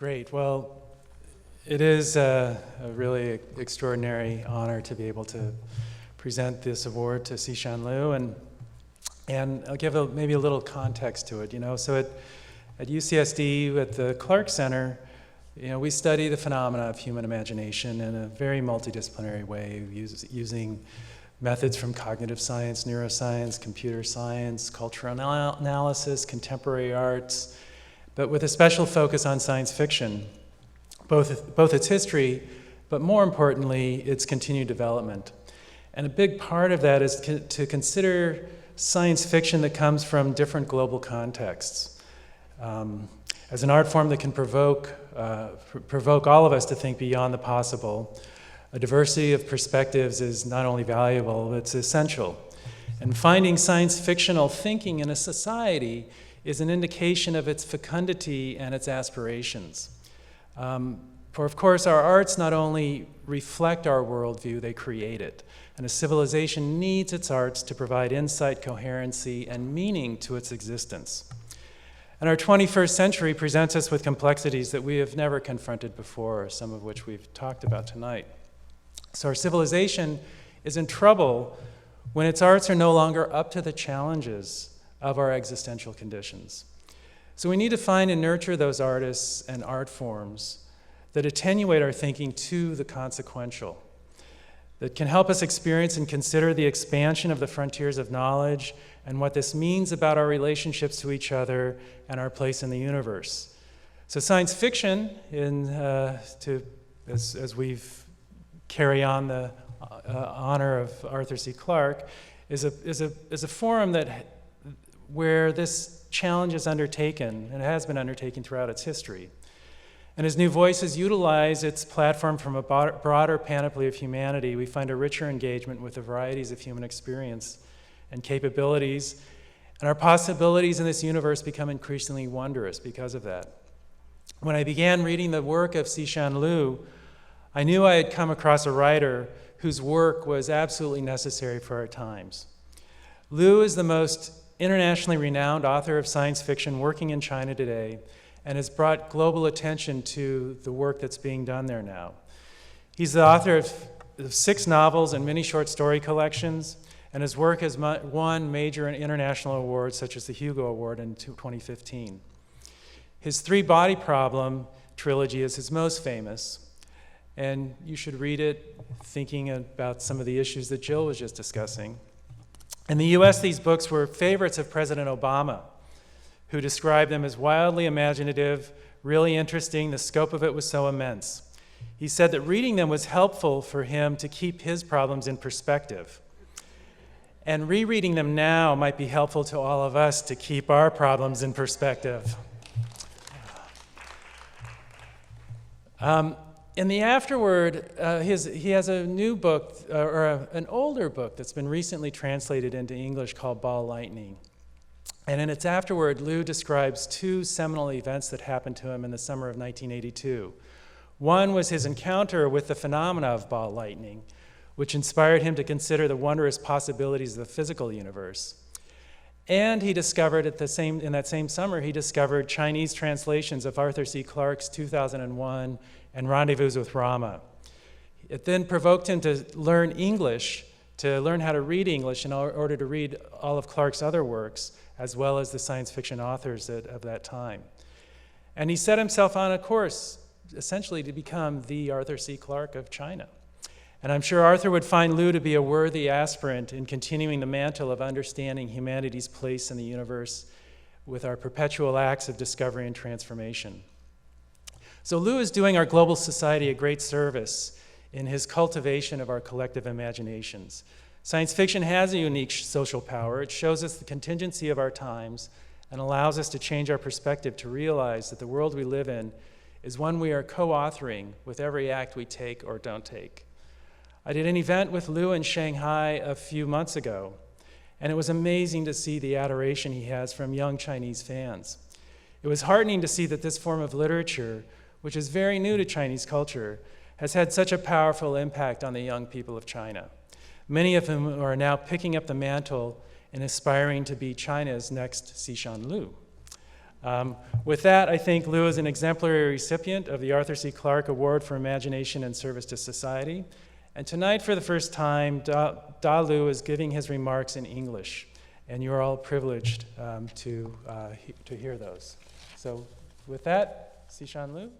Great. Well, it is a really extraordinary honor to be able to present this award to Xishan Liu, and I'll give maybe a little context to it. So at UCSD, at the Clark Center, we study the phenomena of human imagination in a very multidisciplinary way, using methods from cognitive science, neuroscience, computer science, cultural analysis, contemporary arts, but with a special focus on science fiction, both its history, but more importantly, its continued development. And a big part of that is to consider science fiction that comes from different global contexts. As an art form that can provoke all of us to think beyond the possible, a diversity of perspectives is not only valuable, it's essential. And finding science fictional thinking in a society is an indication of its fecundity and its aspirations. For of course, our arts not only reflect our worldview, they create it. And a civilization needs its arts to provide insight, coherency, and meaning to its existence. And our 21st century presents us with complexities that we have never confronted before, some of which we've talked about tonight. So our civilization is in trouble when its arts are no longer up to the challenges of our existential conditions. So we need to find and nurture those artists and art forms that attenuate our thinking to the consequential, that can help us experience and consider the expansion of the frontiers of knowledge and what this means about our relationships to each other and our place in the universe. So science fiction, as we've carry on the honor of Arthur C. Clarke, is a forum where this challenge is undertaken, and it has been undertaken throughout its history. And as New Voices utilize its platform from a broader panoply of humanity, we find a richer engagement with the varieties of human experience and capabilities, and our possibilities in this universe become increasingly wondrous because of that. When I began reading the work of Xishan Liu, I knew I had come across a writer whose work was absolutely necessary for our times. Liu is the most internationally renowned author of science fiction working in China today, and has brought global attention to the work that's being done there now. He's the author of 6 novels and many short story collections, and his work has won major international awards such as the Hugo Award in 2015. His 3 Body Problem trilogy is his most famous, and you should read it thinking about some of the issues that Jill was just discussing. In the US, these books were favorites of President Obama, who described them as wildly imaginative, really interesting. The scope of it was so immense. He said that reading them was helpful for him to keep his problems in perspective. And rereading them now might be helpful to all of us to keep our problems in perspective. In the afterword, he has a new book, an older book that's been recently translated into English called Ball Lightning. And in its afterword, Liu describes 2 seminal events that happened to him in the summer of 1982. One was his encounter with the phenomena of ball lightning, which inspired him to consider the wondrous possibilities of the physical universe. And he discovered in that same summer, he discovered Chinese translations of Arthur C. Clarke's 2001 and Rendezvous with Rama. It then provoked him to learn English, to learn how to read English in order to read all of Clarke's other works, as well as the science fiction authors of that time. And he set himself on a course, essentially, to become the Arthur C. Clarke of China. And I'm sure Arthur would find Liu to be a worthy aspirant in continuing the mantle of understanding humanity's place in the universe with our perpetual acts of discovery and transformation. So Liu is doing our global society a great service in his cultivation of our collective imaginations. Science fiction has a unique social power. It shows us the contingency of our times and allows us to change our perspective to realize that the world we live in is one we are co-authoring with every act we take or don't take. I did an event with Liu in Shanghai a few months ago, and it was amazing to see the adoration he has from young Chinese fans. It was heartening to see that this form of literature, which is very new to Chinese culture, has had such a powerful impact on the young people of China, many of whom are now picking up the mantle and aspiring to be China's next Xishan Liu. With that, I think Liu is an exemplary recipient of the Arthur C. Clarke Award for Imagination and Service to Society. And tonight, for the first time, Da Liu is giving his remarks in English, and you're all privileged to hear those. So with that, Sishan Liu.